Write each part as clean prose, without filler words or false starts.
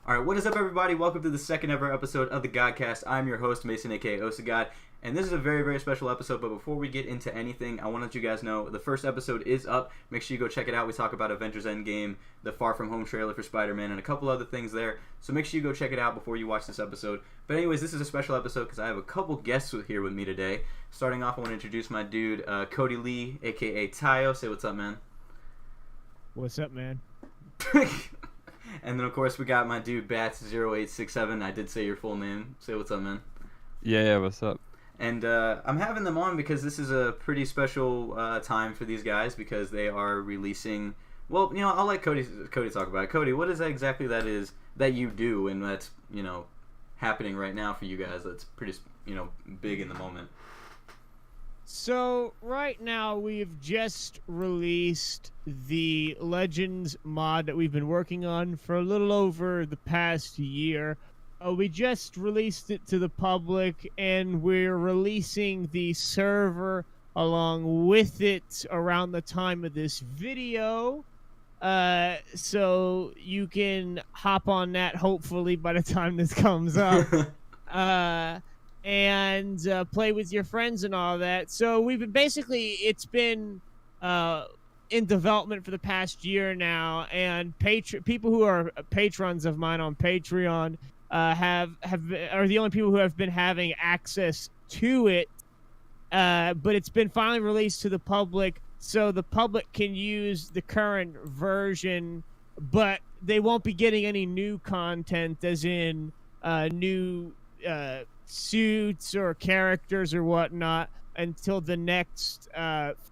All right, what is up, everybody? Welcome to the second ever episode of the Gadcast. I'm your host, Mason, aka Osagod, and this is a very, very special episode. But before we get into anything, I want to let you guys know the first episode is up. Make sure you go check it out. We talk about Avengers Endgame, the Far From Home trailer for Spider-Man, and a couple other things there. So make sure you go check it out before you watch this episode. But anyways, this is a special episode because I have a couple guests here with me today. Starting off, I want to introduce my dude, Cody Lee, aka Tayo. Say what's up, man. What's up, man? And then, of course, we got my dude, Bats0867. I did say your full name. Say what's up, man. Yeah, what's up? And I'm having them on because this is a pretty special time for these guys because they are releasing... Well, you know, I'll let Cody talk about it. Cody, what is that exactly that is that you do and that's, you know, happening right now for you guys that's pretty, you know, big in the moment? So, right now, we've just released the Legends mod that we've been working on for a little over the past year. We just released it to the public, and we're releasing the server along with it around the time of this video. So, you can hop on that, hopefully, by the time this comes up. And play with your friends and all that. So we've been it's been in development for the past year now, and people who are patrons of mine on Patreon are the only people who have been having access to it. But it's been finally released to the public, so the public can use the current version, but they won't be getting any new content, as in new suits or characters or whatnot, until the next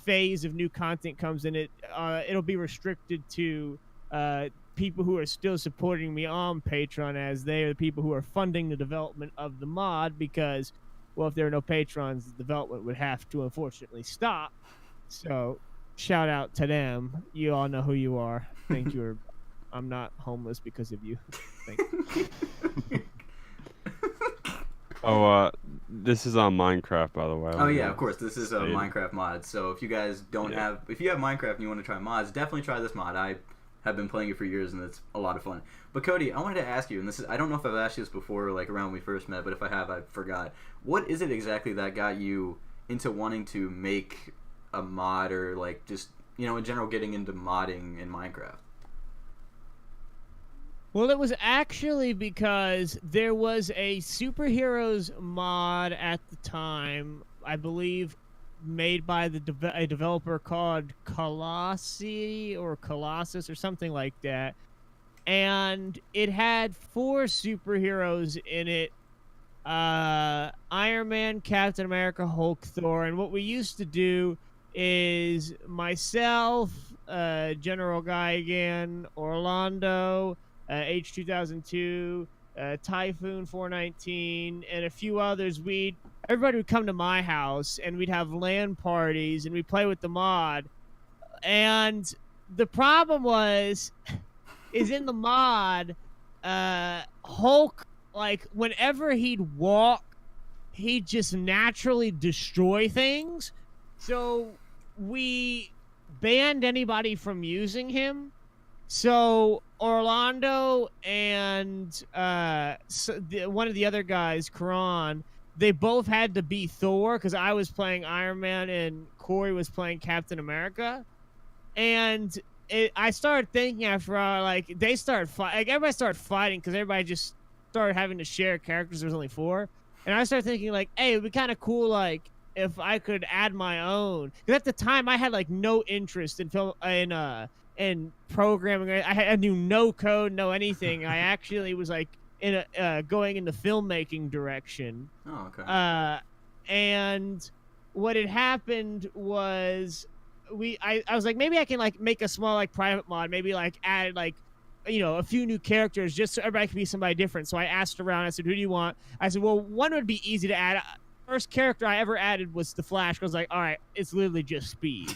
phase of new content comes in. It'll be restricted to people who are still supporting me on Patreon, as they are the people who are funding the development of the mod, because, well, if there are no patrons, the development would have to unfortunately stop. So shout out to them. You all know who you are. Thank you. I'm not homeless because of you. Thank you. This is on Minecraft, by the way. Oh yeah, of course. This is a Minecraft mod. So if you guys if you have Minecraft and you want to try mods, definitely try this mod. I have been playing it for years and it's a lot of fun. But Cody, I wanted to ask you, and I don't know if I've asked you this before, like around when we first met, but if I have, I forgot. What is it exactly that got you into wanting to make a mod, or like just, you know, in general getting into modding in Minecraft? Well, it was actually because there was a superheroes mod at the time, I believe, made by a developer called Colossus or something like that. And it had 4 superheroes in it. Iron Man, Captain America, Hulk, Thor. And what we used to do is myself, General Guy again, Orlando, H2002, Typhoon 419, and a few others. Everybody would come to my house, and we'd have LAN parties, and we'd play with the mod. And the problem is in the mod, Hulk, like, whenever he'd walk, he'd just naturally destroy things. So we banned anybody from using him. So Orlando and one of the other guys, Karan, they both had to be Thor, because I was playing Iron Man and Corey was playing Captain America. And I started thinking after everybody started fighting because everybody just started having to share characters. There was only 4, and I started thinking like, hey, it'd be kind of cool like if I could add my own. Because at the time I had like no interest in and programming. I knew no code, no anything. I actually was like going in the filmmaking direction. Oh, okay. And what had happened was I was like, maybe I can like make a small like private mod, maybe like add like, you know, a few new characters just so everybody can be somebody different. So I asked around. I said, who do you want? I said, well, one would be easy to add. First character I ever added was the Flash. I was like, all right, it's literally just speed.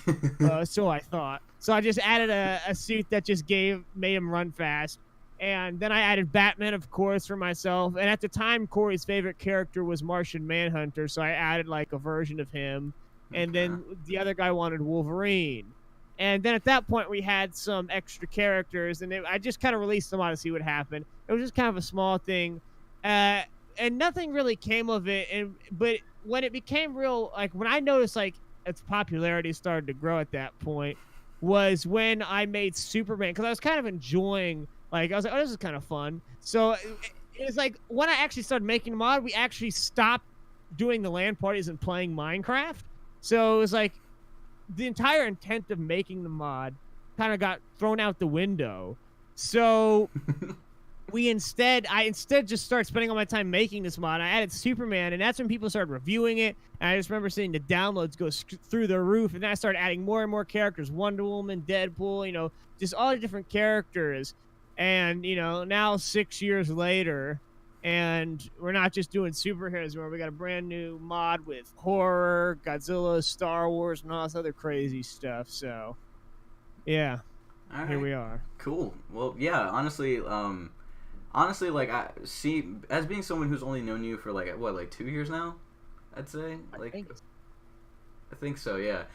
So I thought. So I just added a suit that just made him run fast. And then I added Batman, of course, for myself. And at the time, Corey's favorite character was Martian Manhunter, so I added like a version of him. And then the other guy wanted Wolverine. And then at that point, we had some extra characters, and I just kind of released them on to see what happened. It was just kind of a small thing, and nothing really came of it. But when it became real, like when I noticed like its popularity started to grow at that point, was when I made Superman, because I was kind of enjoying. Like I was like, oh, this is kind of fun. So it was like when I actually started making the mod, we actually stopped doing the LAN parties and playing Minecraft. So it was like the entire intent of making the mod kind of got thrown out the window. So I instead just started spending all my time making this mod. I added Superman, and that's when people started reviewing it. And I just remember seeing the downloads go through the roof, and then I started adding more and more characters: Wonder Woman, Deadpool, just all the different characters. And now 6 years later, and we're not just doing superheroes anymore. We got a brand new mod with horror, Godzilla, Star Wars, and all this other crazy stuff. So, yeah, All right. here we are. Cool. Well, yeah. Honestly, like I see, as being someone who's only known you for like 2 years now, I'd say. Like, I think so. Yeah.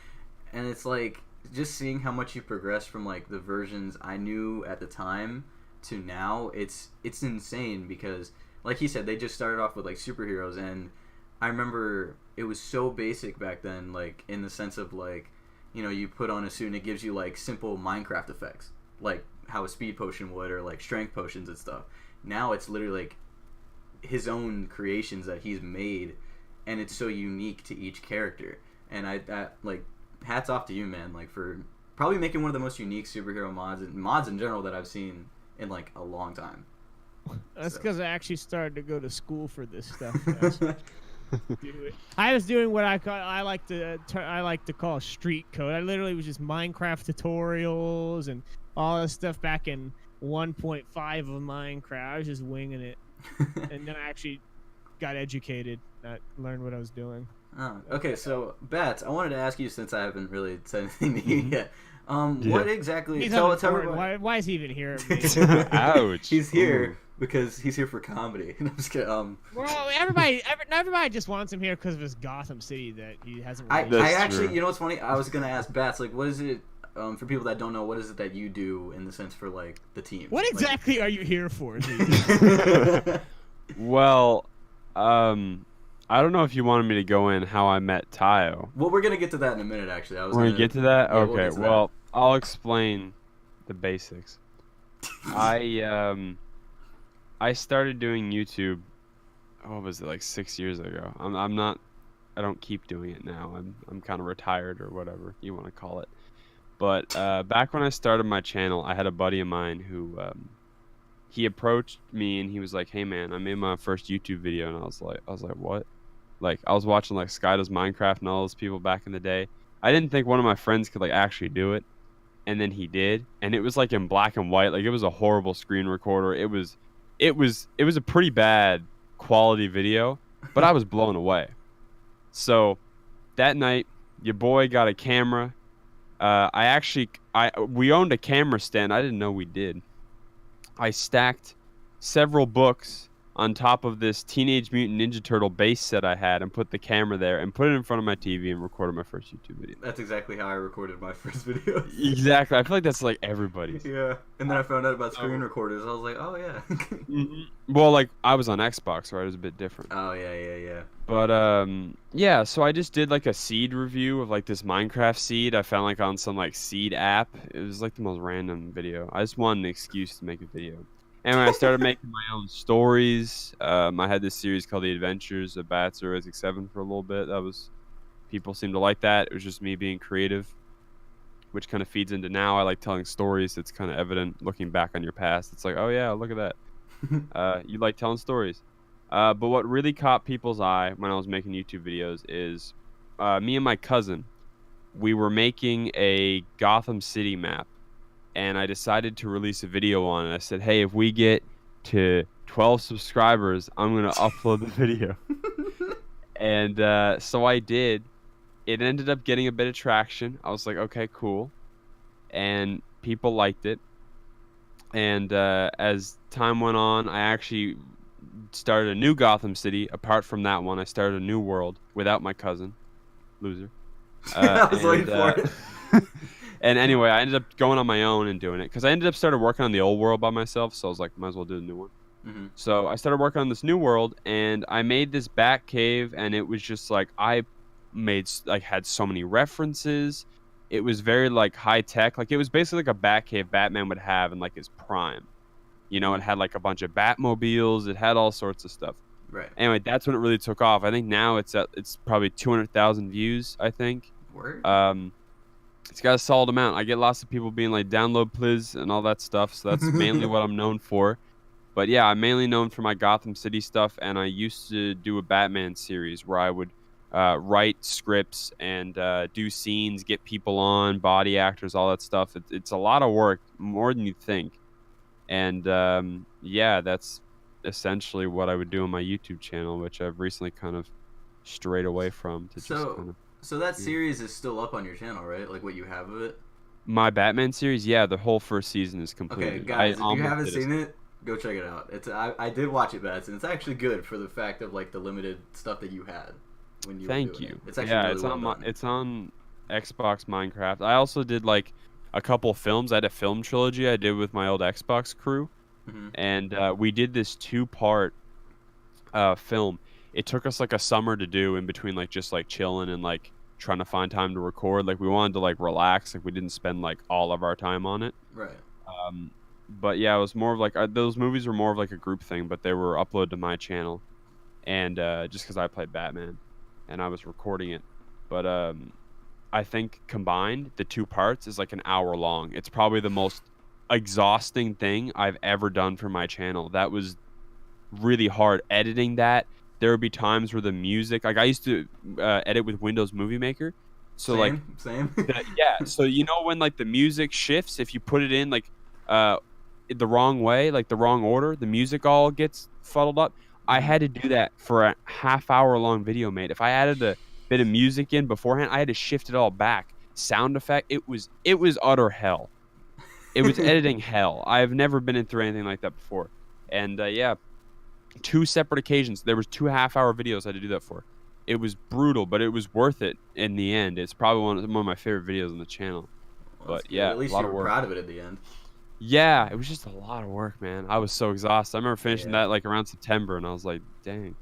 And it's like just seeing how much you progressed from like the versions I knew at the time to now. It's insane because, like he said, they just started off with like superheroes, and I remember it was so basic back then, like in the sense of like, you put on a suit and it gives you like simple Minecraft effects, like how a speed potion would, or like strength potions and stuff. Now it's literally like his own creations that he's made, and it's so unique to each character. And I like, hats off to you, man, like for probably making one of the most unique superhero mods in general that I've seen in like a long time. That's because I actually started to go to school for this stuff. I was doing what I like to call street code. I literally was just Minecraft tutorials and all this stuff back in 1.5 of Minecraft. I was just winging it, and then I actually got educated. I learned what I was doing. Oh, okay, so Bats, I wanted to ask you, since I haven't really said anything to you yet. What exactly? Tell everybody. Why is he even here? Ouch. He's here because he's here for comedy. I'm just kidding. Well, everybody just wants him here because of his Gotham City that he hasn't. I actually, true. what's funny? I was gonna ask Bats, like, what is it? For people that don't know, what is it that you do in the sense for like the team? What exactly are you here for? Well, I don't know if you wanted me to go in how I met Tayo. Well, we're gonna get to that in a minute. Actually, We're gonna get to that. Yeah, Okay. we'll get to Well, I'll explain the basics. I started doing YouTube. What was it, like 6 years ago? I don't keep doing it now. I'm kind of retired or whatever you want to call it. But back when I started my channel, I had a buddy of mine who he approached me and he was like, "Hey man, I made my first YouTube video," and I was like, "What?" Like, I was watching like Sky Does Minecraft and all those people back in the day. I didn't think one of my friends could like actually do it, and then he did, and it was like in black and white. Like, it was a horrible screen recorder. It was a pretty bad quality video, but I was blown away. So that night, your boy got a camera. We owned a camera stand. I didn't know we did. I stacked several books on top of this Teenage Mutant Ninja Turtle base set I had and put the camera there and put it in front of my TV and recorded my first YouTube video. That's exactly how I recorded my first video. Exactly. I feel like that's like everybody's. Yeah. And then I found out about screen recorders. I was like, oh yeah. Well, like, I was on Xbox, right? It was a bit different. Oh yeah. But yeah, so I just did like a seed review of like this Minecraft seed I found like on some like seed app. It was like the most random video. I just wanted an excuse to make a video. And when I started making my own stories, I had this series called The Adventures of Bats or Isaac 7 for a little bit. People seemed to like that. It was just me being creative, which kind of feeds into now. I like telling stories. It's kind of evident looking back on your past. It's like, oh yeah, look at that. You like telling stories. But what really caught people's eye when I was making YouTube videos is me and my cousin, we were making a Gotham City map. And I decided to release a video on it. I said, hey, if we get to 12 subscribers, I'm going to upload the video. And so I did. It ended up getting a bit of traction. I was like, okay, cool. And people liked it. And as time went on, I actually started a new Gotham City. Apart from that one, I started a new world without my cousin. Loser. I was waiting for it. And anyway, I ended up going on my own and doing it because I ended up started working on the old world by myself. So I was like, might as well do the new one. Mm-hmm. So I started working on this new world, and I made this bat cave, and it was just like I made like had so many references. It was very like high tech. Like it was basically like a bat cave Batman would have in like his prime. You know, it had like a bunch of Batmobiles. It had all sorts of stuff. Right. Anyway, that's when it really took off. I think now it's probably 200,000 views. I think. Word. It's got a solid amount. I get lots of people being like, download please and all that stuff. So that's mainly what I'm known for. But yeah, I'm mainly known for my Gotham City stuff. And I used to do a Batman series where I would write scripts and do scenes, get people on, body actors, all that stuff. It's a lot of work, more than you think. And yeah, that's essentially what I would do on my YouTube channel, which I've recently kind of strayed away from to just kind of. So that series is still up on your channel, right? Like what you have of it? My Batman series, yeah, the whole first season is completed. Okay, guys, if you haven't seen it, go check it out. I did watch it, Bats, and it's actually good for the fact of like the limited stuff that you had when you were doing it. It's actually really well done. It's on Xbox Minecraft. I also did like a couple films. I had a film trilogy I did with my old Xbox crew, and we did this 2-part film. It took us like a summer to do in between like just like chilling and like trying to find time to record. Like we wanted to like relax. Like we didn't spend like all of our time on it. Right. But yeah, it was more of like those movies were more of like a group thing, but they were uploaded to my channel, and just because I played Batman, and I was recording it. But I think combined the 2 parts is like an hour long. It's probably the most exhausting thing I've ever done for my channel. That was really hard editing that. There would be times where the music, like I used to edit with Windows Movie Maker. So same. Yeah. So you know when like the music shifts, if you put it in like the wrong way, like the wrong order, the music all gets fuddled up. I had to do that for a half-hour long video, mate. If I added a bit of music in beforehand, I had to shift it all back. Sound effect, it was utter hell. It was editing hell. I've never been through anything like that before. And yeah. 2 separate occasions. There was 2 half-hour videos I had to do that for. It was brutal, but it was worth it in the end. It's probably one of my favorite videos on the channel. Well, but yeah, at least you were proud of it at the end. Yeah, it was just a lot of work, man. I was so exhausted. I remember finishing that like around September, and I was like, dang.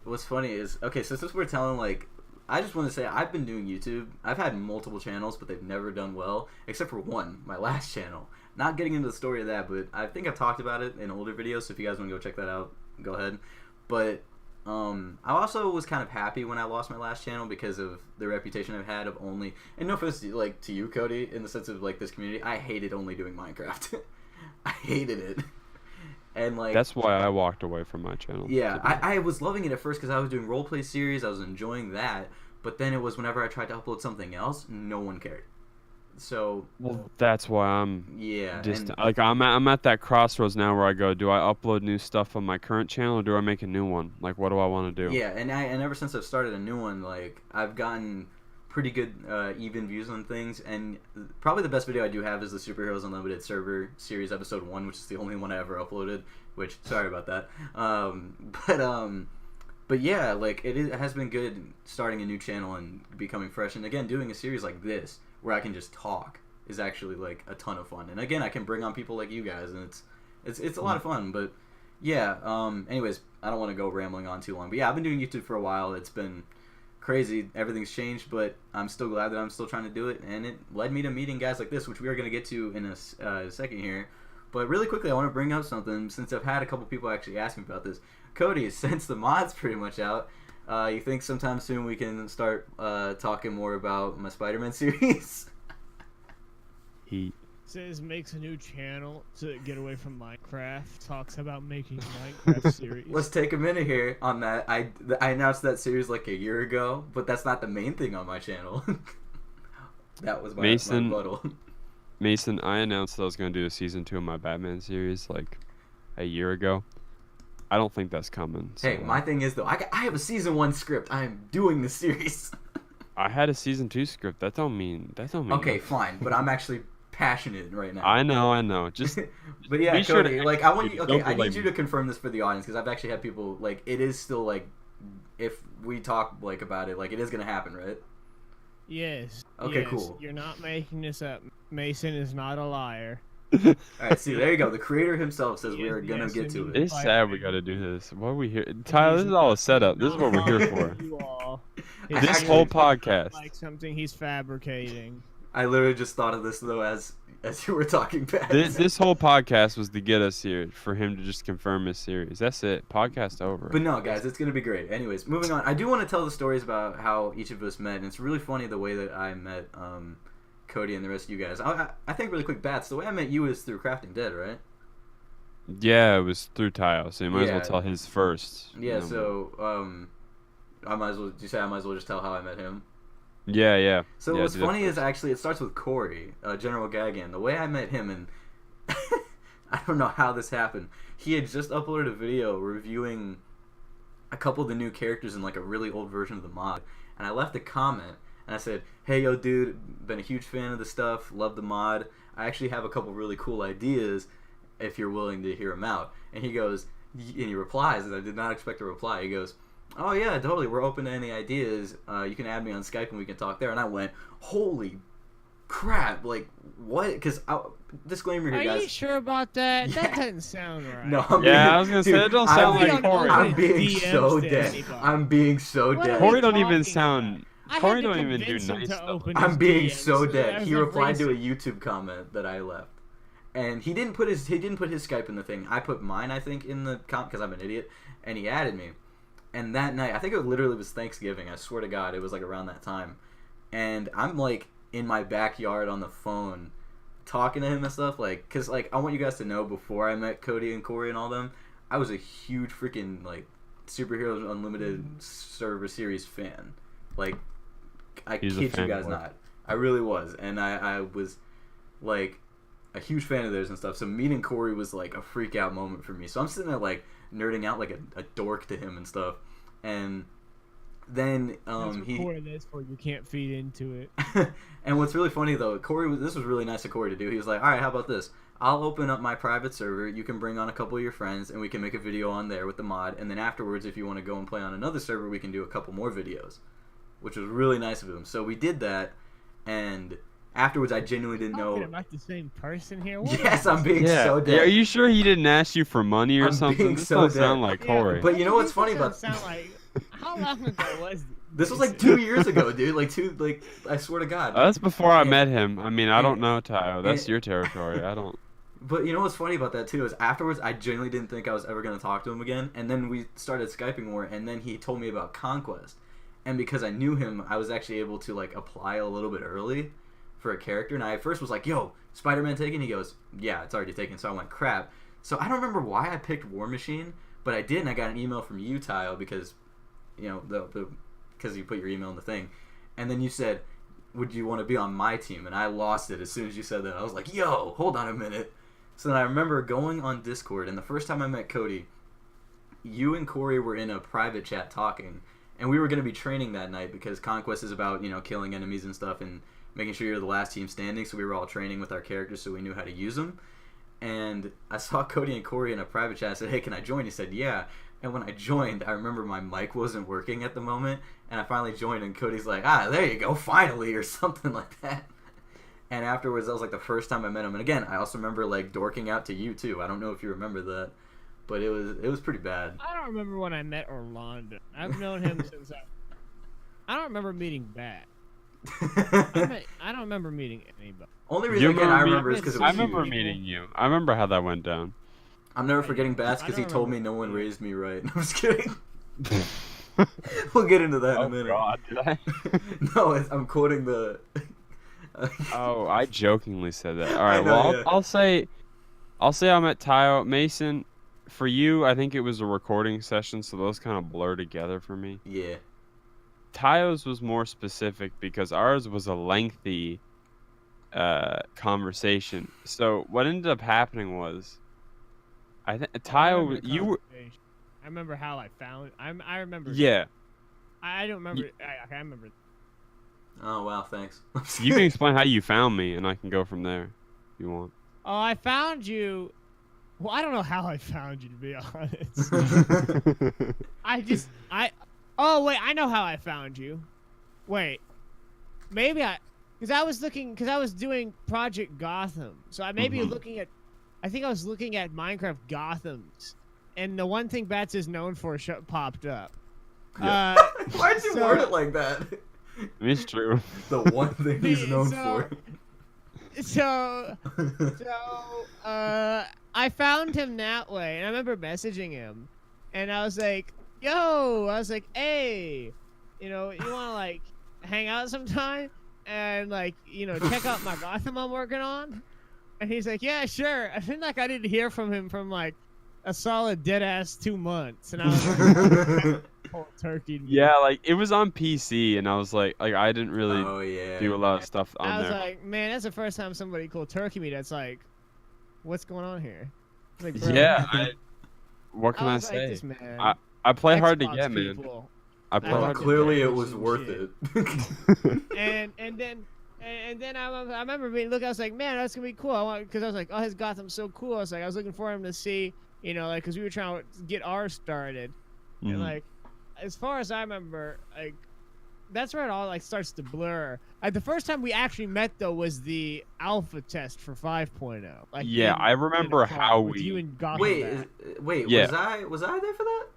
What's funny is, okay, so since we're telling like, I just want to say I've been doing YouTube. I've had multiple channels, but they've never done well, except for one, my last channel. Not getting into the story of that, but I think I've talked about it in older videos, so if you guys want to go check that out, go ahead. But I also was kind of happy when I lost my last channel because of the reputation I've had of only, and no offense like to you, Cody, in the sense of like this community, I hated only doing Minecraft. I hated it. And like that's why I walked away from my channel. Yeah, I was loving it at first because I was doing roleplay series, I was enjoying that, but then it was whenever I tried to upload something else, no one cared. So well, that's why I'm like I'm at that crossroads now where I go, do I upload new stuff on my current channel or do I make a new one? Like what do I want to do? Yeah, and ever since I've started a new one, like I've gotten pretty good even views on things, and probably the best video I do have is the Superheroes Unlimited server series episode 1, which is the only one I ever uploaded, which sorry about that. But yeah, like it has been good starting a new channel and becoming fresh, and again doing a series like this where I can just talk is actually like a ton of fun. And again, I can bring on people like you guys, and it's a lot of fun. But yeah, anyways, I don't want to go rambling on too long. But yeah, I've been doing YouTube for a while. It's been crazy. Everything's changed, but I'm still glad that I'm still trying to do it. And it led me to meeting guys like this, which we are going to get to in a second here. But really quickly, I want to bring up something since I've had a couple people actually ask me about this. Cody, since the mod's pretty much out, you think sometime soon we can start talking more about my Spider-Man series? He says makes a new channel to get away from Minecraft. Talks about making Minecraft series. Let's take a minute here on that. I announced that series like a year ago, but that's not the main thing on my channel. That was my rebuttal. Mason, I announced that I was going to do a season 2 of my Batman series like a year ago. I don't think that's coming. So. Hey, my thing is though, I have a season 1 script. I am doing the series. I had a season 2 script. That don't mean. Okay, fine, but I'm actually passionate right now. I know. Just. But yeah, Cody, like I want you. Okay, I need you to confirm this for the audience because I've actually had people like it is still like, if we talk like about it, like it is gonna happen, right? Yes. Okay, yes. cool. You're not making this up. Mason is not a liar. All right, see, there you go. The creator himself says He we is are the gonna get to SMU it. It's sad we gotta do this. What are we here? Tyler, this is all a setup. This is what we're here for. You all. I This actually- whole podcast. Like something he's fabricating. I literally just thought of this though as you were talking back. This whole podcast was to get us here for him to just confirm his series. That's it. Podcast over. But no, guys, it's gonna be great. Anyways, moving on. I do want to tell the stories about how each of us met, and it's really funny the way that I met Cody and the rest of you guys. I think really quick, Bats. The way I met you is through Crafting Dead, right? Yeah, it was through Tile, so you might as Yeah. well tell his first. Yeah. you know. So I might as well. Did you say I might as well just tell how I met him? Yeah. So Yeah, what's do that funny is first. actually it starts with Corey, General Gagan. The way I met him, and I don't know how this happened. He had just uploaded a video reviewing a couple of the new characters in like a really old version of the mod, and I left a comment and I said, "Hey, yo, dude, been a huge fan of the stuff. Love the mod. I actually have a couple really cool ideas if you're willing to hear them out." And he goes, and he replies, and I did not expect a reply. He goes, "Oh yeah, totally. We're open to any ideas. You can add me on Skype and we can talk there." And I went, "Holy crap! Like what?" Because disclaimer here, Are guys. you sure about that? Yeah. That doesn't sound right. No, I'm Yeah, being, I was gonna say, dude, it don't I'm sound being- like Corey. I'm being DMs so to dead. anybody. I'm being so What dead. are Corey you don't even talking sound. I Corey had to don't even do convince him nice to stuff. open I'm his being DMs, so that dead. was He a replied to a reason. YouTube comment that I left, and he didn't put his Skype in the thing. I put mine, I think, in the comment because I'm an idiot, and he added me. And that night, I think it literally was Thanksgiving. I swear to God, it was like around that time, and I'm like in my backyard on the phone, talking to him and stuff. Like, cause like I want you guys to know, before I met Cody and Corey and all them, I was a huge freaking like Superheroes Unlimited server series fan. Like, I He's a kid you guys fanboy. not. I really was. And I was, like, a huge fan of theirs and stuff. So meeting Corey was, like, a freak out moment for me. So I'm sitting there, like, nerding out like a dork to him and stuff. And then Let's he... record this or you can't feed into it. And what's really funny, though, this was really nice of Corey to do. He was like, all right, how about this? I'll open up my private server. You can bring on a couple of your friends, and we can make a video on there with the mod. And then afterwards, if you want to go and play on another server, we can do a couple more videos, which was really nice of him. So we did that, and afterwards, I genuinely didn't Talking know. about the same person here. What Yes, is I'm being Yeah. so Yeah, dead. are you sure he didn't ask you for money or I'm something? being This so don't sound dead. like Yeah, Corey. But you know what's this funny doesn't about- sound like how long ago was This was like 2 years ago, dude. Like I swear to God. That's before I And- met him. I mean, I don't and- know, Tayo. That's and- your territory. I don't. But you know what's funny about that too is afterwards I genuinely didn't think I was ever gonna talk to him again, and then we started Skyping more, and then he told me about Conquest, and because I knew him, I was actually able to like apply a little bit early for a character, and I at first was like, "Yo, Spider-Man taken?" He goes, "Yeah, it's already taken." So I went, "Crap." So I don't remember why I picked War Machine, but I did, and I got an email from you, Tayo, because you know because you put your email in the thing, and then you said, "Would you want to be on my team?" And I lost it as soon as you said that. I was like, "Yo, hold on a minute." So then I remember going on Discord, and the first time I met Cody, you and Corey were in a private chat talking, and we were going to be training that night because Conquest is about, you know, killing enemies and stuff and making sure you're the last team standing, so we were all training with our characters so we knew how to use them. And I saw Cody and Corey in a private chat. I said, "Hey, can I join?" He said, "Yeah." And when I joined, I remember my mic wasn't working at the moment, and I finally joined, and Cody's like, "Ah, there you go, finally," or something like that. And afterwards, that was like the first time I met him. And again, I also remember like dorking out to you too. I don't know if you remember that, but it was pretty bad. I don't remember when I met Orlando. I've known him since I don't remember meeting Bat. I don't remember meeting anybody. Only You reason again I remember remember me? is because it I was remember you. meeting you. I remember how that went down. I'm never forgetting Bats I because he don't told me remember. no one raised me right. I'm just kidding. We'll get into that in a minute. God, did I? No, I'm quoting the. Oh, I jokingly said that. All right. know, Well, yeah. I'll say I met Tayo Mason. For you, I think it was a recording session, so those kind of blur together for me. Yeah. Tayo's was more specific because ours was a lengthy conversation. So what ended up happening was, I think I Tayo, remember the you were, conversation. I remember how I found. I remember. yeah. I don't remember. I remember. Oh wow, thanks. You can explain how you found me, and I can go from there. If you want. Oh, I found you. Well, I don't know how I found you, to be honest. Oh wait, I know how I found you. Wait, maybe because I was doing Project Gotham, so I may be looking at. I think I was looking at Minecraft Gothams, and the one thing Bats is known for popped up. Yeah. Why'd you word it like that? It's true. The one thing he's known for. So, I found him that way, and I remember messaging him, and I was like, hey, you want to, like, hang out sometime, and, like, check out my Gotham I'm working on? And he's like, yeah, sure. I think, like, I didn't hear from him from, like, a solid dead-ass 2 months, and I was like, cold turkey. Yeah, like, it was on PC, and I was like I didn't really do a lot of stuff on there. I was like, man, that's the first time somebody cold turkey me that's like, what's going on here? Like, bro, yeah, what can I say? Like, this man, I play hard to Xbox get, man. people, I play hard clearly to it was worth it. and then I remember being I was like, man, that's gonna be cool. Because I was like, oh, his Gotham's so cool. I was looking for him to see, like, because we were trying to get ours started, and like, as far as I remember, like, that's where it all like starts to blur. The first time we actually met though was the alpha test for 5.0. Like, yeah, I remember how with you and Gotham. Wait, yeah. was I there for that?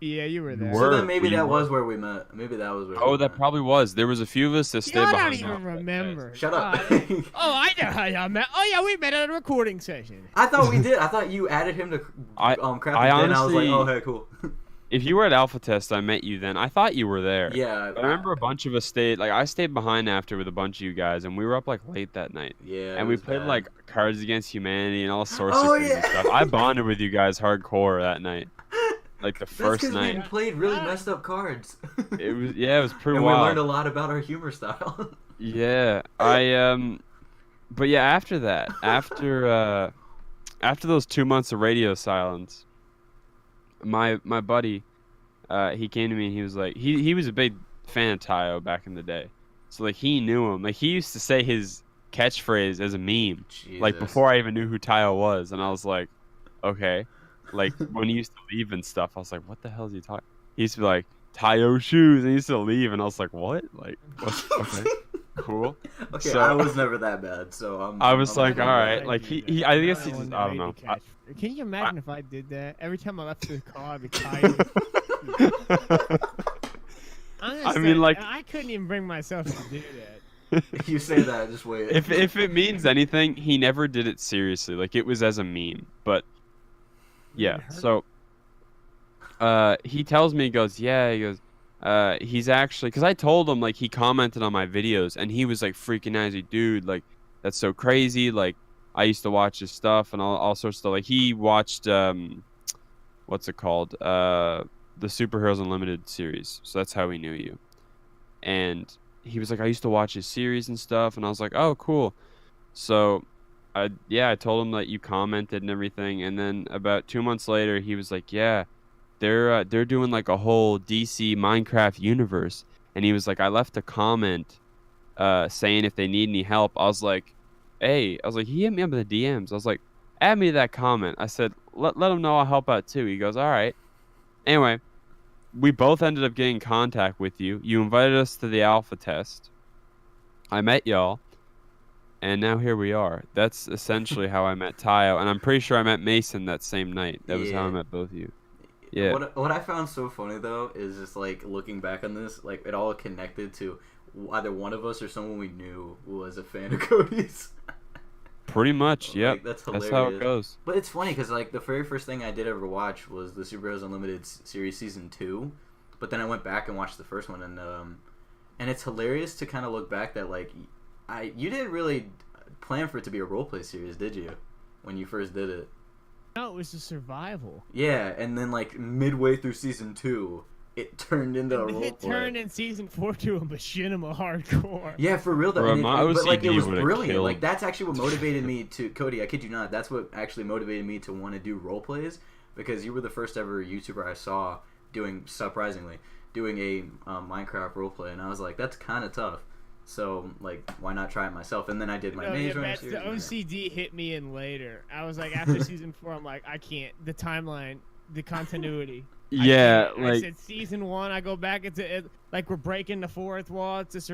Yeah, you were there. So then maybe that was where we met. Maybe that was where. Oh, that probably was. There was a few of us that stayed behind. I don't even remember. Shut up. Oh, I know how y'all met. Oh yeah, we met at a recording session. I thought we did. I thought you added him to Craft and I was like, oh hey, cool. If you were at Alpha Test, I met you then. I thought you were there. Yeah. But I remember a bunch of us stayed. Like, I stayed behind after with a bunch of you guys, and we were up like late that night. Yeah. And we played like Cards Against Humanity and all sorts of crazy stuff. I bonded with you guys hardcore that night. Like the first night. We played really messed up cards. It was pretty and wild. We learned a lot about our humor style. Yeah, but yeah, after that, after those 2 months of radio silence, my buddy, he came to me and he was like, he was a big fan of Tayo back in the day, so like he knew him. Like he used to say his catchphrase as a meme, like before I even knew who Tayo was, and I was like, okay. Like when he used to leave and stuff, I was like, what the hell is he talking? He used to be like, Tayo shoes, and he used to leave, and I was like, what? Like, what? Okay, cool. Okay, so, I was never that bad, so I was like, all right, like he I guess he just, I don't know. Can you imagine if I did that every time I left the car? I'd be tired. I mean, like, I couldn't even bring myself to do that. You say that, just wait. If it means anything, he never did it seriously. Like it was as a meme, but. Yeah, so he tells me, he goes, he's actually, because I told him, like, he commented on my videos, and he was, like, freaking out. He's like, dude, like, that's so crazy, like, I used to watch his stuff, and all sorts of stuff. Like, he watched, what's it called, the Superheroes Unlimited series, so that's how he knew you. And he was like, I used to watch his series and stuff, and I was like, oh, cool. So... I told him that you commented and everything, and then about 2 months later, he was like, "Yeah, they're doing like a whole DC Minecraft universe," and he was like, "I left a comment, saying if they need any help." I was like, "Hey," I was like, he hit me up in the DMs. I was like, "Add me to that comment." I said, "Let him know I'll help out too." He goes, "All right." Anyway, we both ended up getting in contact with you. You invited us to the alpha test. I met y'all. And now here we are. That's essentially how I met Tayo, and I'm pretty sure I met Mason that same night. That was how I met both of you. Yeah. What I found so funny though is just like looking back on this, like it all connected to either one of us or someone we knew was a fan of Cody's. Pretty much, yep. Like, that's hilarious. That's how it goes. But it's funny because like the very first thing I did ever watch was the Superheroes Unlimited series season 2, but then I went back and watched the first one, and it's hilarious to kind of look back that like. You didn't really plan for it to be a roleplay series, did you? When you first did it. No, it was a survival. Yeah, and then like midway through season 2, it turned into a roleplay. It turned in season 4 to a machinima hardcore. Yeah, for real though. Bro, but like it was brilliant. Killed. Like that's actually what motivated me to Cody. I kid you not. That's what actually motivated me to want to do roleplays because you were the first ever YouTuber I saw doing a Minecraft roleplay, and I was like, that's kind of tough. So, like, why not try it myself? And then I did my Maze Runner series. The OCD hit me in later. I was like, after season 4, I'm like, I can't. The timeline, the continuity. Yeah, I said season 1, I go back into it. Like, we're breaking the fourth wall. It's just,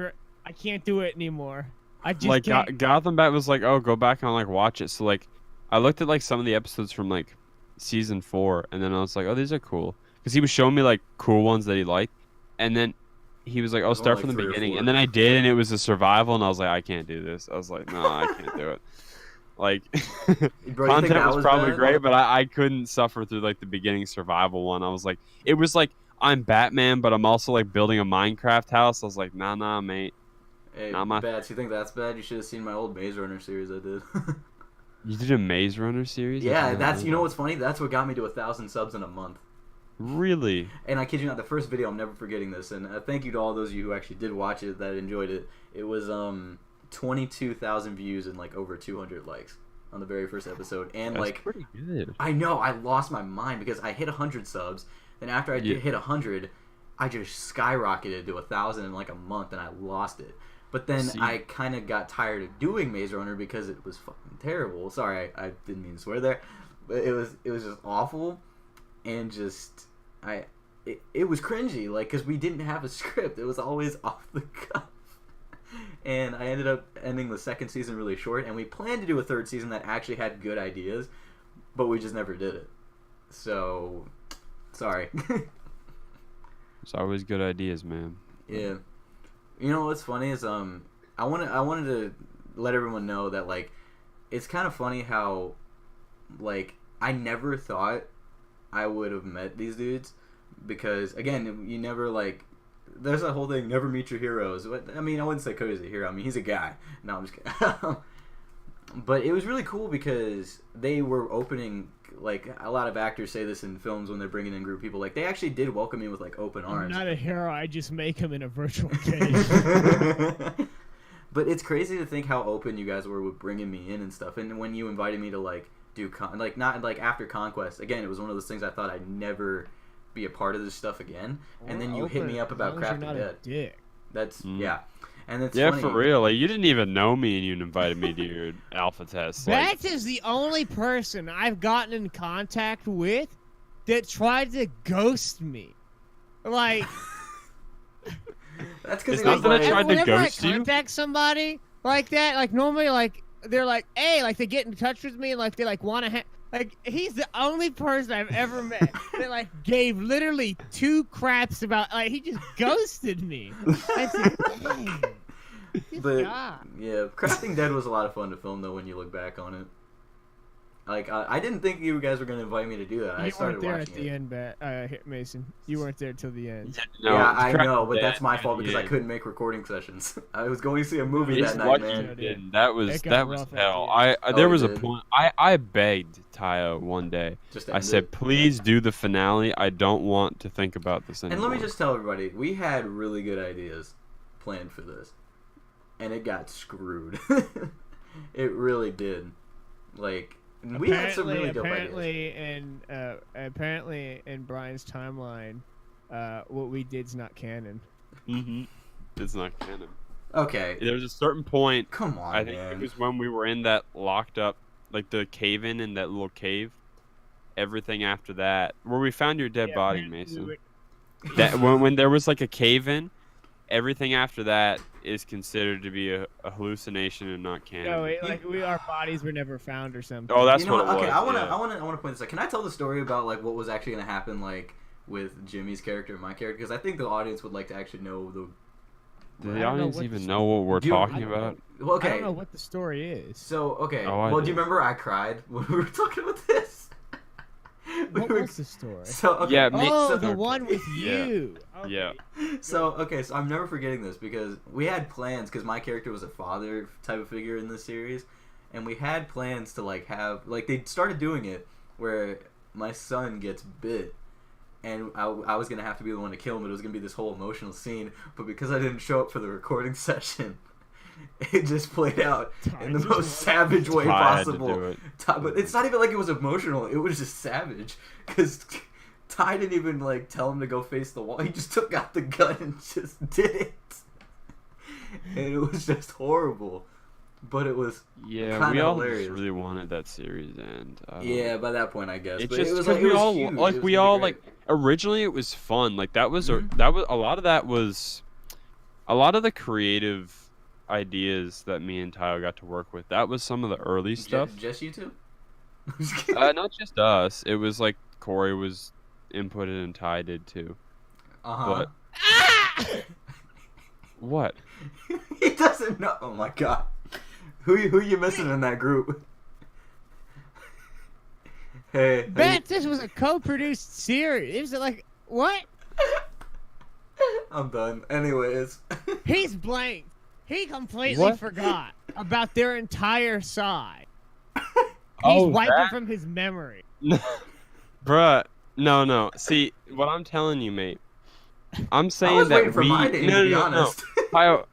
I can't do it anymore. I just Like can't. Gotham Bat was like, oh, go back and like watch it. So like, I looked at like some of the episodes from like season 4, and then I was like, oh, these are cool, because he was showing me like cool ones that he liked, and then he was like, oh, There's start only from the like 3 or beginning, 4. and then I did, and it was a survival, and I was like, I can't do this. I was like, no, I can't do it. Like, Bro, you think content that was probably bad? great, but I couldn't suffer through like the beginning survival one. I was like, it was like I'm Batman, but I'm also like building a Minecraft house. I was like, nah, mate. Hey, Not my- Bats, you think that's bad? You should have seen my old Maze Runner series I did. You did a Maze Runner series? I Yeah, did not that's, know you know that. what's funny? That's what got me to 1,000 subs in a month. Really? And I kid you not, the first video, I'm never forgetting this. And thank you to all those of you who actually did watch it, that enjoyed it. It was 22,000 views and like over 200 likes on the very first episode. And That's like, pretty good. I know, I lost my mind because I hit 100 subs. Then after I Yeah. hit 100, I just skyrocketed to 1,000 in like a month, and I lost it. But then See. I kind of got tired of doing Maze Runner because it was fucking terrible. Sorry, I didn't mean to swear there, but it was just awful, and just it was cringy, like, because we didn't have a script. It was always off the cuff. And I ended up ending the second season really short, and we planned to do a third season that actually had good ideas, but we just never did it. So, sorry. It's always good ideas, man. Yeah. You know what's funny is I wanted to let everyone know that, like, it's kind of funny how, like, I never thought I would have met these dudes, because again, you never, like, there's that whole thing, never meet your heroes. I mean, I wouldn't say Cody's a hero. I mean, he's a guy. No, I'm just kidding. But it was really cool because they were opening, like, a lot of actors say this in films when they're bringing in group people, like, they actually did welcome me with, like, open I'm arms. not a hero. I just make him in a virtual cage. But it's crazy to think how open you guys were with bringing me in and stuff. And when you invited me to, like, do like, not like after Conquest, again, it was one of those things I thought I'd never be a part of this stuff again. And then you hit me up about As long as you're Crafting not Dead. a dick. That's yeah, and it's Yeah, funny. for real. Like, you didn't even know me, and you invited me to your alpha test. Like, That is the only person I've gotten in contact with that tried to ghost me. Like, That's because It's it not was that I like, tried to whenever ghost I you? contact somebody like that, like normally, like they're like, hey, like they get in touch with me, and like they like want to like he's the only person I've ever met that like gave literally 2 craps about, like, he just ghosted me. I said, dang, this But guy. yeah, Crafting Dead was a lot of fun to film though when you look back on it. Like I didn't think you guys were gonna invite me to do that. I You started weren't there watching at the it. end, Mason. You weren't there till the end. no, Yeah, I Crafting know, but Dead, that's my fault man, because I yeah. couldn't make recording sessions. I was going to see a movie It's that night, lucky man. you didn't. That was It got that was rough at hell. the I Oh, there it was a did? point. I begged Taya one day. Just to I end said, it. please do the finale. I don't want to think about this anymore. And let me just tell everybody, we had really good ideas planned for this, and it got screwed. It really did. Like, we had some really dope ideas. Apparently in Brian's timeline, what we did's not canon. Mm-hmm. It's not canon. Okay, There was a certain point. come on, I think man. it was when we were in that locked up, like the cave-in in that little cave. Everything after that, where we found your dead body, apparently Mason. we That when there was like a cave-in, everything after that is considered to be a hallucination and not canon. No, our bodies were never found or something. Oh, that's You know what it Okay, was. I wanna, yeah. I wanna, I wanna point this out. Can I tell the story about like what was actually gonna happen, like with Jimmy's character and my character? Because I think the audience would like to actually know the. Do I the don't know audience what even the- know what we're Dude, talking I don't about? Well, I okay, don't know what the story is. so okay. Oh, I Well, do do. you remember I cried when we were talking about this? What We were- was the story? So okay. Yeah, Oh, so, the one with Yeah. you. Okay. Yeah. So I'm never forgetting this because we had plans because my character was a father type of figure in this series, and we had plans to like have like they started doing it where my son gets bit, and I was gonna have to be the one to kill him. It was gonna be this whole emotional scene, but because I didn't show up for the recording session, it just played out in the Ty most just- savage way Ty had to possible. do it. But it's not even like it was emotional. It was just savage because Ty didn't even like tell him to go face the wall. He just took out the gun and just did it, and it was just horrible. But it was Yeah, kinda we all hilarious. just really wanted that series to end. I don't yeah. know. By that point, I guess. It But just it was because like we it was all huge. like It was we gonna be all great. like originally it was fun. Like that was Mhm. that was a lot of that was a lot of the creative ideas that me and Tyo got to work with, that was some of the early stuff. Just you two? Not just us. It was like Corey was inputted and Ty did too. Uh-huh. But what? He doesn't know. Oh my god. Who you missing in that group? Hey. Bet this was a co-produced series. It was like, what? I'm done. Anyways. He's blank. He completely forgot about their entire side. He's wiping from his memory. Bruh, no. See, what I'm telling you, mate. I'm saying I was that waiting for my name, to be honest. Tyo,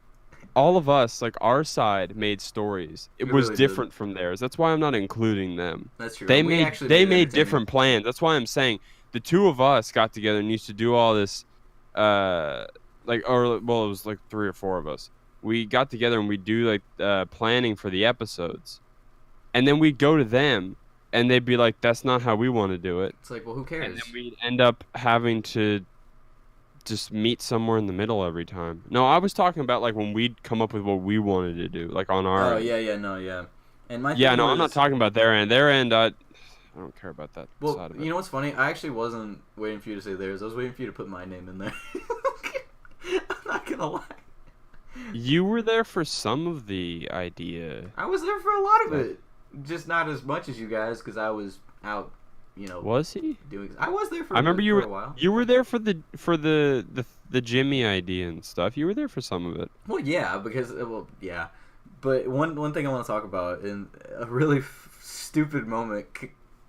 all of us, like our side, made stories. It was really different from theirs. That's why I'm not including them. That's true. They We made different plans. That's why I'm saying the two of us got together and used to do all this, it was like 3 or 4 of us. We got together and we do like planning for the episodes, and then we'd go to them, and they'd be like, "That's not how we want to do it." It's like, well, who cares? And then we'd end up having to just meet somewhere in the middle every time. No, I was talking about like when we'd come up with what we wanted to do, like on our. Oh yeah. And my Yeah, thing no, was, I'm not talking about their end. Their end, I don't care about that Well, side of it. you know what's funny? I actually wasn't waiting for you to say theirs. I was waiting for you to put my name in there. I'm not gonna lie. You were there for some of the idea. I was there for a lot of it, just not as much as you guys, because I was out, Was he? doing. I was there for. I remember for a while. you were there for the Jimmy idea and stuff. You were there for some of it. Well, yeah, because yeah, but one thing I want to talk about in a really stupid moment.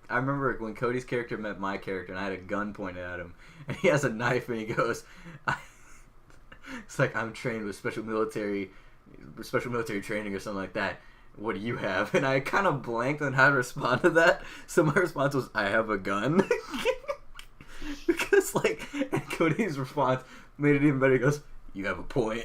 I remember when Cody's character met my character, and I had a gun pointed at him, and he has a knife, and he goes, "It's like I'm trained with special military training or something like that. What do you have?" And I kind of blanked on how to respond to that. So my response was, "I have a gun." Because and Cody's response made it even better. He goes, "You have a point."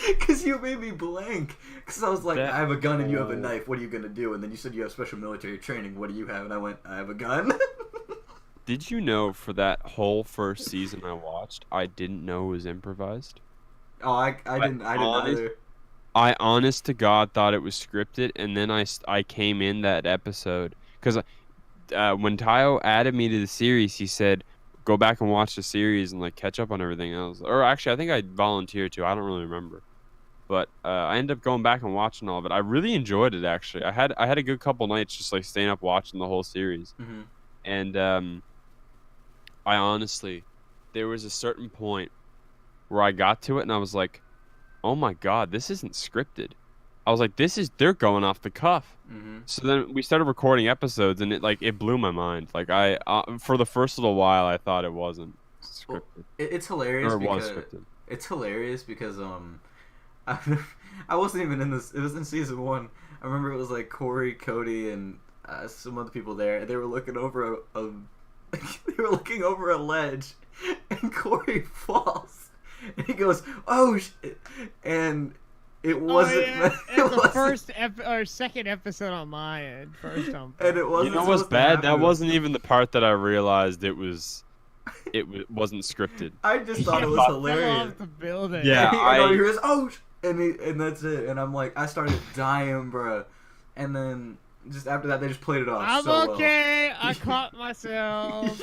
Because you made me blank. Because I was like, I have a gun and you have a knife. What are you going to do? And then you said you have special military training. What do you have? And I went, I have a gun. Did you know for that whole first season I watched, I didn't know it was improvised? Oh, I didn't either. I honest to God thought it was scripted, and then I came in that episode. Because when Tyo added me to the series, he said, go back and watch the series and like catch up on everything else. Or actually, I think I volunteered to. I don't really remember. But I ended up going back and watching all of it. I really enjoyed it, actually. I had a good couple nights just like staying up watching the whole series. Mm-hmm. And I honestly, there was a certain point where I got to it and I was like, oh my God, this isn't scripted. I was like, they're going off the cuff. Mm-hmm. So then we started recording episodes and it blew my mind. Like for the first little while, I thought it wasn't scripted. Well, it's hilarious. Or it because was scripted. It's hilarious because I wasn't even in this. It was in season 1. I remember it was like Corey, Cody, and some other people there. And they were looking over a ledge, and Corey falls, and he goes, "Oh shit!" And it wasn't. It was the second episode on my end. First on. And it wasn't. You know what's bad? That wasn't even the part that I realized it wasn't scripted. I just thought it was hilarious. Off the building. Yeah, he goes, "Oh," and that's it. And I'm like, I started dying, bro. And then just after that, they just played it off. I'm okay. I caught myself.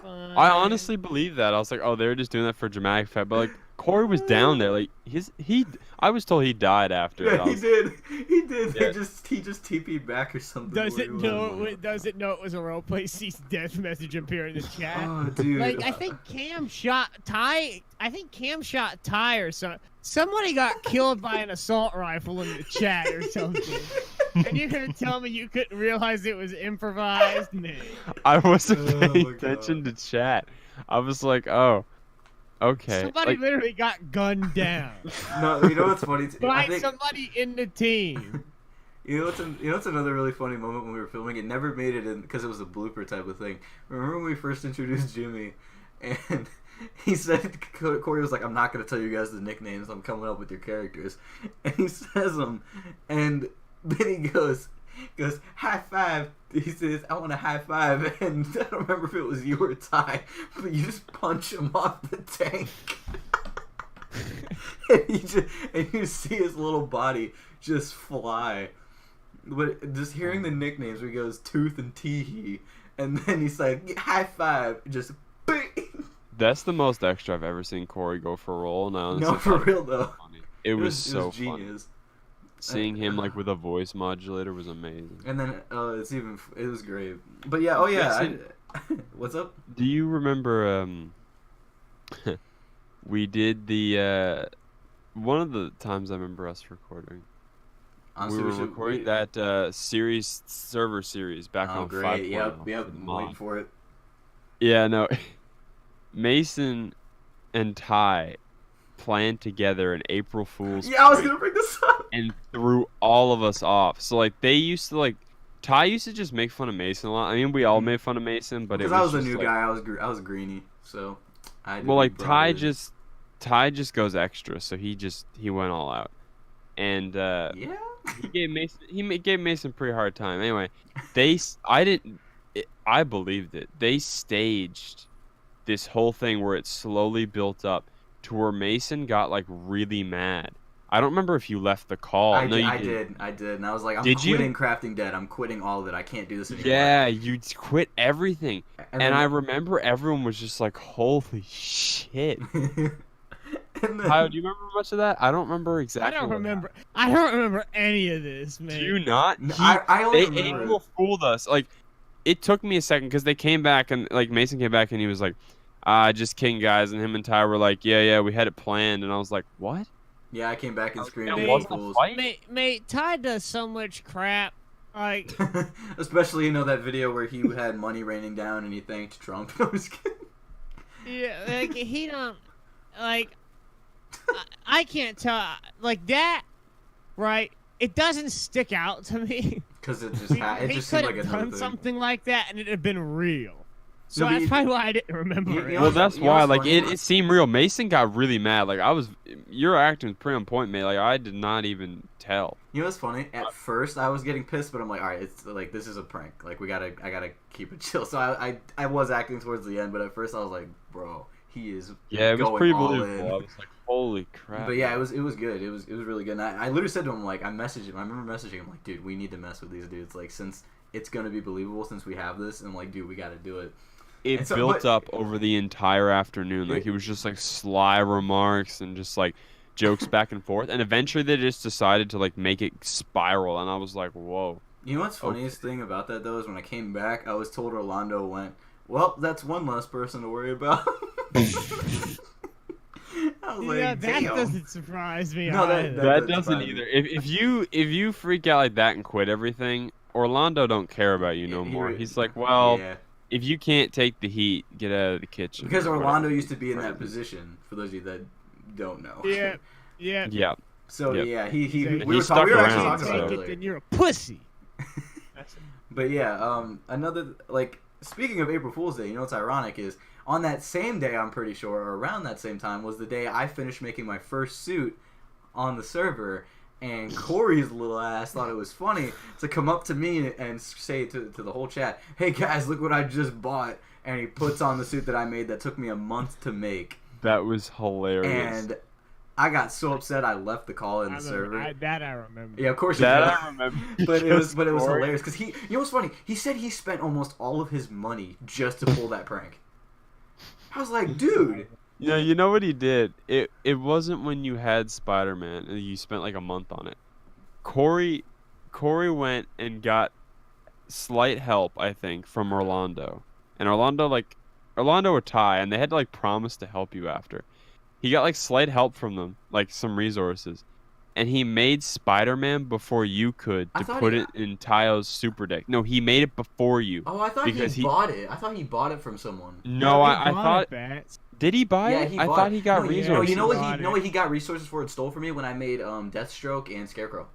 I honestly believe that. I was like, oh, they were just doing that for dramatic effect. But like, Corey was down there. Like I was told he died after. Yeah, he did. Yeah. He just TP'd back or something. Does it know it was a roleplay? Sees death message appear in the chat. Oh, dude. Like I think Cam shot Ty. Or something. Somebody got killed by an assault rifle in the chat or something. And you're gonna tell me you couldn't realize it was improvised? Man. I wasn't paying attention to chat. I was like, oh, okay. Somebody literally got gunned down. No, you know what's funny? By somebody in the team. You know what's another really funny moment when we were filming? It never made it in because it was a blooper type of thing. Remember when we first introduced Jimmy, and he said, Corey was like, "I'm not gonna tell you guys the nicknames. I'm coming up with your characters," and he says them, and then he goes, high five. He says, "I want a high five," and I don't remember if it was you or Ty, but you just punch him off the tank. and you see his little body just fly. But just hearing the nicknames where he goes Tooth and Teehee, and then he's like high five, just bing. That's the most extra I've ever seen Corey go for a role. And I honestly No, for thought real though. funny. It was so funny. genius. Seeing him like with a voice modulator was amazing. And then it was great. But yeah, oh yeah. What's up? Do you remember we did the one of the times I remember us recording. Honestly, we were recording that server series back on 5.0. Great. Yep, I'm waiting for it. Yeah, no. Mason and Ty planned together an April Fool's I was gonna bring this up. and threw all of us off. So like they used to like Ty used to just make fun of Mason a lot. I mean, we all made fun of Mason, but because I was a new guy, I was greeny, so Ty just goes extra, so he went all out, and yeah. he gave Mason a pretty hard time. Anyway, I believed it. They staged this whole thing where it slowly built up to where Mason got like really mad. I don't remember if you left the call. I did. did, and I was like, I'm quitting Crafting Dead. I'm quitting all of it. I can't do this anymore. Yeah, you quit everything. And I remember everyone was just like, holy shit. Kyle, do you remember much of that? I don't remember exactly. I don't remember any of this, man. Do you not? I only they remember April fooled us. Like, it took me a second because they came back and like Mason came back and he was like, just kidding, guys. And him and Ty were like, yeah, we had it planned. And I was like, what? Yeah, I came back and screamed, Mate, Ty does so much crap. Like, especially that video where he had money raining down and he thanked Trump. I was kidding. Yeah, like he don't like. I can't tell like that, right? It doesn't stick out to me because it just seemed like a done thing. Something like that and it had been real. So that's probably why I didn't remember it. Well, that's why. Like, it seemed real. Mason got really mad. Like, your acting was pretty on point, mate. Like, I did not even tell. You know what's funny? At first, I was getting pissed, but I'm like, all right, it's like this is a prank. Like, I gotta keep it chill. So I was acting towards the end, but at first I was like, bro, he is it was going pretty all believable. in. I was like, holy crap. But yeah, it was good. It was really good. And I literally said to him, like, I messaged him. I remember messaging him, like, dude, we need to mess with these dudes. Like, since it's gonna be believable, since we have this, and like, dude, we gotta do it. It built up over the entire afternoon. Like, it was just like sly remarks and just like jokes back and forth. And eventually they just decided to like make it spiral. And I was like, whoa. You know what's funniest thing about that though is when I came back, I was told Orlando went, well, that's one less person to worry about. I was like, that doesn't surprise me. No, that doesn't either. If you freak out like that and quit everything, Orlando don't care about you no more. He's like, well. Yeah. If you can't take the heat, get out of the kitchen. Because Orlando used to be in that position. For those of you that don't know. Yeah. So yeah, we were actually talking about it. Then you're a pussy. But yeah, another like speaking of April Fool's Day, you know what's ironic is on that same day, I'm pretty sure, or around that same time, was the day I finished making my first suit on the server. And Corey's little ass thought it was funny to come up to me and say to the whole chat, hey guys, look what I just bought. And he puts on the suit that I made that took me a month to make. That was hilarious. And I got so upset I left the call in the server. I remember. Yeah, of course you did. did. I remember. But it was hilarious because you know what's funny? He said he spent almost all of his money just to pull that prank. I was like, dude. Yeah, you know what he did? It wasn't when you had Spider-Man and you spent like a month on it. Corey went and got slight help, I think, from Orlando. And Orlando or Ty, and they had to like promise to help you after. He got like slight help from them, like some resources. And he made Spider-Man before you could to put it in Tayo's super deck. No, he made it before you. Oh, I thought he bought it. I thought he bought it from someone. No, I thought... Did he buy it? I thought he got resources. No, you know what he got resources for and stole from me when I made Deathstroke and Scarecrow.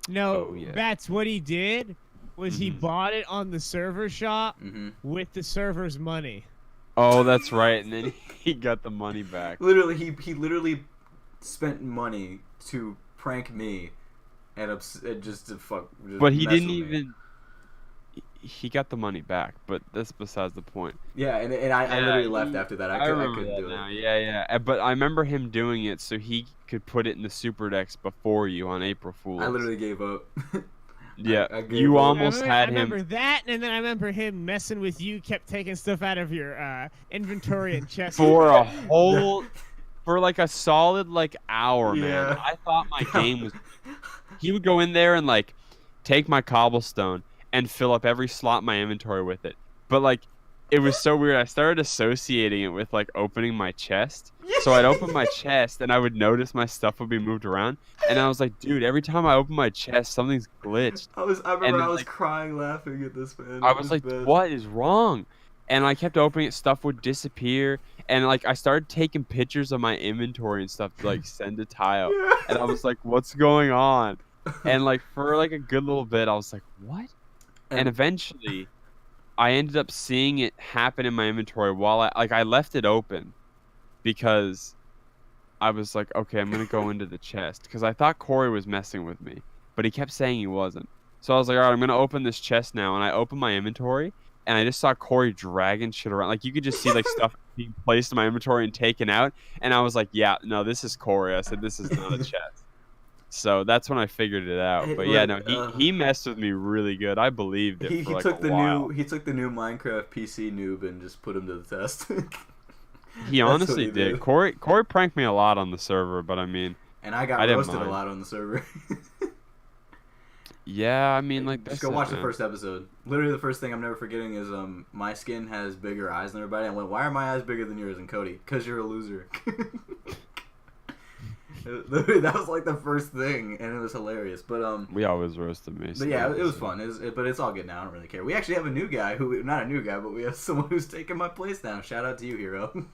No, that's what he did. Was he bought it on the server shop with the server's money. Oh, that's right, and then he got the money back. Literally, he literally spent money to prank me and just to fuck. Just but he didn't even. he got the money back, but that's besides the point. Yeah, and I literally left after that. I remember couldn't that do now. it. Yeah. But I remember him doing it so he could put it in the Super Decks before you on April Fools. I literally gave up. Yeah, I gave you up. almost I had remember him that, and then I remember him messing with you, kept taking stuff out of your inventory and chest. for a whole, for like a solid like hour, man. Yeah. I thought my game was. He would go in there and like take my cobblestone and fill up every slot in my inventory with it. But like, it was so weird. I started associating it with like opening my chest. So I'd open my chest and I would notice my stuff would be moved around. And I was like, dude, every time I open my chest, something's glitched. I remember And I then, was like, crying laughing at this, man. I It was like, bad. what is wrong? And I kept opening it, stuff would disappear. And like, I started taking pictures of my inventory and stuff to like send to Tayo. Yeah. And I was like, what's going on? And like, for like a good little bit, I was like, what? And eventually, I ended up seeing it happen in my inventory while I left it open because I was like, okay, I'm gonna go into the chest because I thought Corey was messing with me, but he kept saying he wasn't. So I was like, all right, I'm gonna open this chest now, and I opened my inventory, and I just saw Corey dragging shit around. Like you could just see like stuff being placed in my inventory and taken out, and I was like, yeah, no, this is Corey. I said, this is not a chest. So that's when I figured it out. But yeah, no, he messed with me really good. I believed it for like took a while. He took the new Minecraft PC noob and just put him to the test. He That's honestly what he did. Corey pranked me a lot on the server, but I mean, and I got I didn't roasted a mind. lot on the server. yeah, I mean, like Just that's go watch it, the man. first episode. Literally, the first thing I'm never forgetting is my skin has bigger eyes than everybody. I went, why are my eyes bigger than yours? And Cody, because you're a loser. That was like the first thing, and it was hilarious. But We always roasted me. but yeah, it was fun. But it's all good now. I don't really care. We actually have a new guy not a new guy, but we have someone who's taking my place now. Shout out to you, Hero.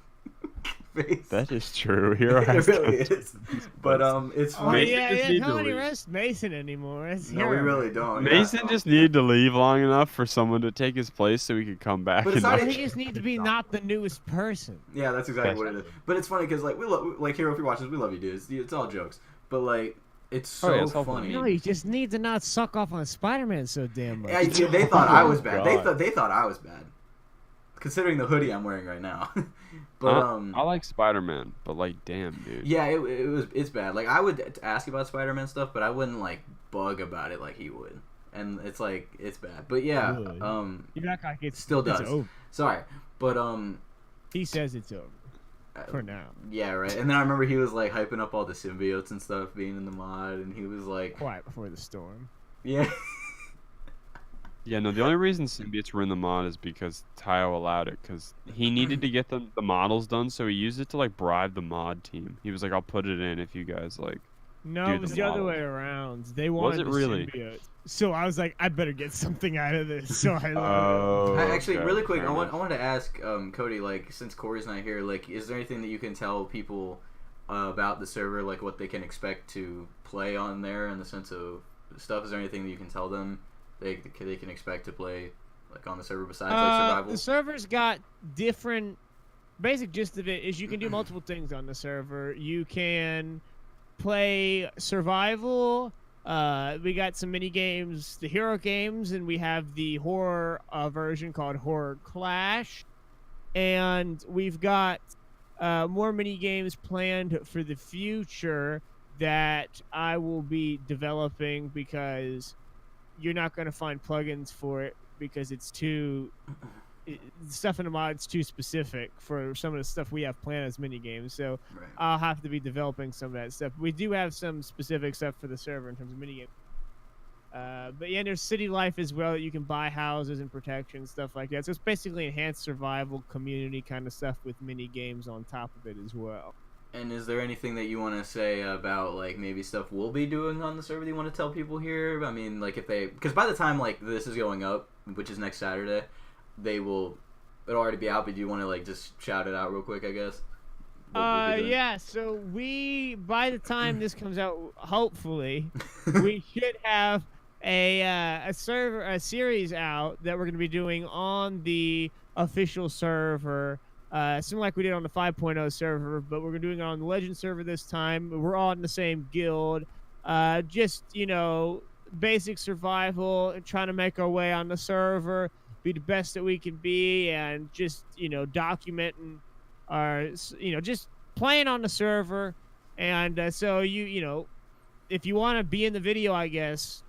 Face. That is true. Hero It has really come to is. this But place. it's Oh fun. Mason yeah, just need to nobody leave. roast Mason anymore. It's No, we Hero. really don't. Mason Yeah. just needed to leave long enough for someone to take his place so he could come back. But it's and not I not- think you just need to be not the newest person. Yeah, that's exactly what it is. But it's funny because like like Hero, if you're watching this, we love you, dude. It's all jokes. But like, it's so yeah, it's all funny. No, you just need to not suck off on Spider-Man so damn much. Yeah, they thought I was bad. God. They thought I was bad, considering the hoodie I'm wearing right now. But I like Spider-Man, but like, damn, dude. yeah, it's bad. Like I would ask about Spider-Man stuff, but I wouldn't like bug about it like he would. And it's like it's bad. But yeah, Really? You're not gonna get still does. It's over. Sorry, but He says it's over for now. yeah, right. And then I remember he was like hyping up all the symbiotes and stuff being in the mod, and he was like, Quiet before the storm. yeah. Yeah, no, the only reason symbiotes were in the mod is because Tayo allowed it, because he needed to get the models done, so he used it to, like, bribe the mod team. He was like, I'll put it in if you guys, like... No, do it was the the other model. way around. They wanted it the really? symbiote. So I was like, I better get something out of this. So I Oh, Actually, okay, really quick, fair I enough. wanted to ask Cody, like, since Corey's not here, like, is there anything that you can tell people about the server, like, what they can expect to play on there in the sense of stuff? Is there anything that you can tell them they can expect to play, like, on the server besides, like, survival? The server's got different. Basic gist of it is you can do multiple things on the server. You can play survival. We got some mini games, the hero games, and we have the horror version called Horror Clash. And we've got more mini games planned for the future that I will be developing because you're not going to find plugins for it because it's too stuff in the mod's too specific for some of the stuff we have planned as mini games. So Right. I'll have to be developing some of that stuff. We do have some specific stuff for the server in terms of mini games. But yeah, there's city life as well. You can buy houses and protection, stuff like that. So it's basically enhanced survival community kind of stuff with mini games on top of it as well. And is there anything that you want to say about, like, maybe stuff we'll be doing on the server that you want to tell people here? I mean, like, if they... Because by the time, like, this is going up, which is next Saturday, it'll already be out, but do you want to, like, just shout it out real quick, I guess? What we'll be doing? Yeah, so by the time this comes out, hopefully, we should have a series out that we're going to be doing on the official server, similar like we did on the 5.0 server, but we're doing it on the Legend server this time. We're all in the same guild. Just, basic survival and trying to make our way on the server, be the best that we can be, and just documenting our just playing on the server. And so if you want to be in the video, I guess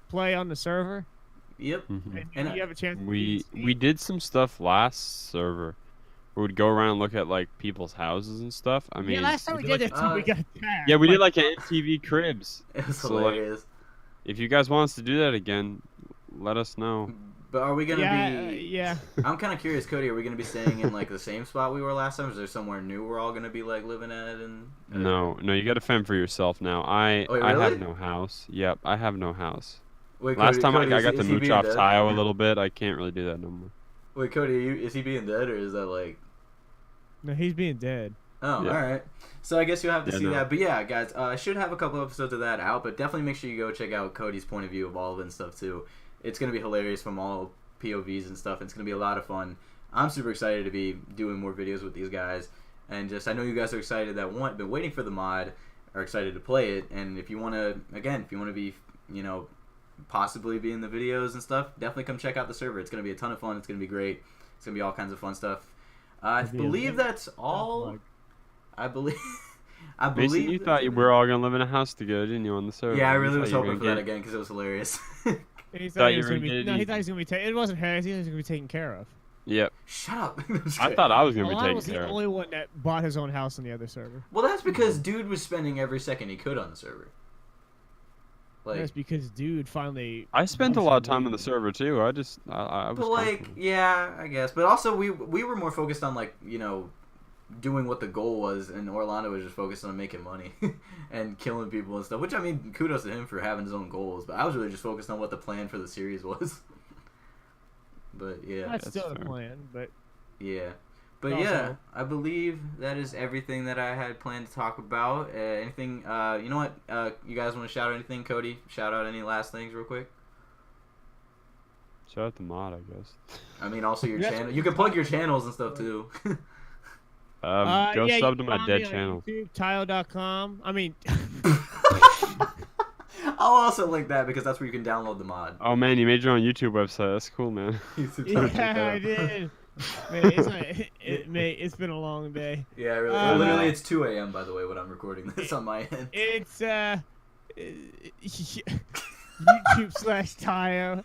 play on the server. Yep. And you have a chance. We did some stuff last server. We would go around and look at like people's houses and stuff. I mean, last time we did it, we got attacked. Yeah, we did like an MTV Cribs. It was So, like, hilarious. if you guys want us to do that again, let us know. But are we gonna be? Yeah. I'm kind of curious, Cody. Are we gonna be staying in like the same spot we were last time? Or is there somewhere new we're all gonna be like living at? And No, you got to fend for yourself now. I Wait, I have really? no house. Yep, I have no house. Wait, Last time Cody, I is got to he mooch being off dead? Tayo a little bit. I can't really do that no more. Wait, Cody, is he being dead or is that like? No, he's being dead. Oh, Yeah. all right. So I guess you'll have to Yeah, see no. that. But yeah, guys, I should have a couple episodes of that out. But definitely make sure you go check out Cody's point of view of all of it and stuff too. It's gonna be hilarious from all POVs and stuff. It's gonna be a lot of fun. I'm super excited to be doing more videos with these guys, and just I know you guys are excited that been waiting for the mod, are excited to play it. And if you want to, again, if you want to be, possibly be in the videos and stuff, definitely come check out the server. It's gonna be a ton of fun. It's gonna be great. It's gonna be all kinds of fun stuff. I believe that's all. I believe. Mason, you thought we were all gonna live in a house together, didn't you, on the server? Yeah, I You really thought was you were hoping for gonna that get- again because it was hilarious. He Thought thought he you was were gonna be. gonna No, he get thought he was gonna be. It wasn't Harris. He thought he was gonna be taken care of. Yep. Shut up. I thought I was gonna be Alana taken was the care of. only one that bought his own house on the other server. Well, that's because dude was spending every second he could on the server. Like, That's because dude finally. I spent a lot of time on the server too. I was. but like, comfortable. yeah, I guess. But also, we were more focused on like doing what the goal was, and Orlando was just focused on making money and killing people and stuff. Which I mean, kudos to him for having his own goals. But I was really just focused on what the plan for the series was. But yeah, That's That's still the fair. plan, but yeah. But Also- yeah, I believe that is everything that I had planned to talk about. Anything? You know what? You guys want to shout out anything? Cody, shout out any last things real quick. Shout out the mod, I guess. I mean, also your That's channel. what You can plug your channels and stuff too. Go yeah, sub you to my can find dead me on channel. YouTube, Tile.com. I mean, I'll also link that because that's where you can download the mod. Oh man, you made your own YouTube website. That's cool, man. yeah, I did. Man, it's been a long day. Yeah, really. Uh, Literally, it's 2 a.m. by the way when I'm recording this on my end. It's YouTube/Tayo.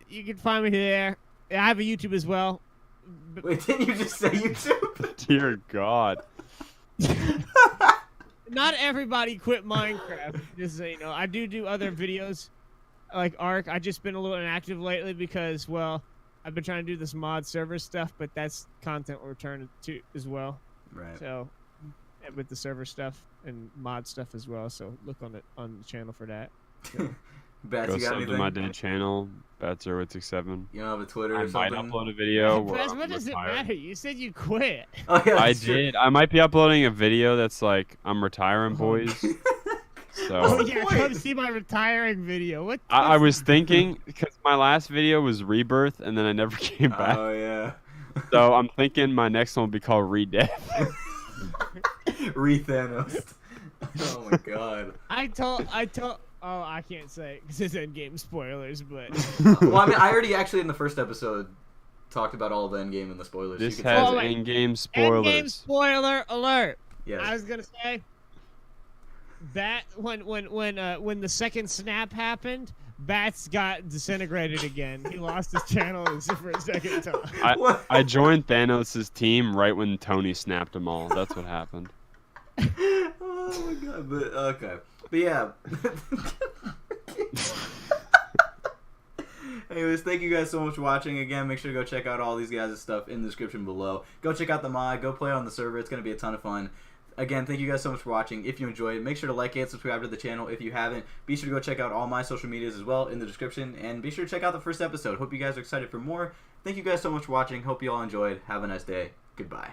You can find me there. I have a YouTube as well. Wait, didn't you just say YouTube? Dear God. Not everybody quit Minecraft. Just so you know, I do other videos like Ark. I just been a little inactive lately because, well, I've been trying to do this mod server stuff, but that's content we're returning to as well. Right. So, with the server stuff and mod stuff as well. So look on the channel for that. So, Bats, Go you got sub to anything? my dead channel. Bat0867. You don't have a Twitter I or might something? upload a video. where Bess, I'm what does it retired. matter? You said you quit. Oh, yeah, I that's true. did. I might be uploading a video that's like I'm retiring, boys. So Oh yeah, Wait. come see my retiring video. What? I was thinking because my last video was Rebirth, and then I never came back. Oh yeah. So I'm thinking my next one will be called Re-Death. Re-Thanos. Oh my god. I told. Oh, I can't say because it's endgame spoilers, but Well, I mean, I already actually in the first episode talked about all the endgame and the spoilers. This You can has Oh, wait. in-game endgame spoilers. spoiler alert. yes. I was gonna say that when the second snap happened, Bats got disintegrated again. He lost his channel for a second time. What? I joined Thanos' team right when Tony snapped them all. That's what happened. Oh my god. But okay. But yeah. Anyways, thank you guys so much for watching. Again, make sure to go check out all these guys' stuff in the description below. Go check out the mod. Go play on the server. It's going to be a ton of fun. Again, thank you guys so much for watching. If you enjoyed it, make sure to like and subscribe to the channel if you haven't. Be sure to go check out all my social medias as well in the description. And be sure to check out the first episode. Hope you guys are excited for more. Thank you guys so much for watching. Hope you all enjoyed. Have a nice day. Goodbye.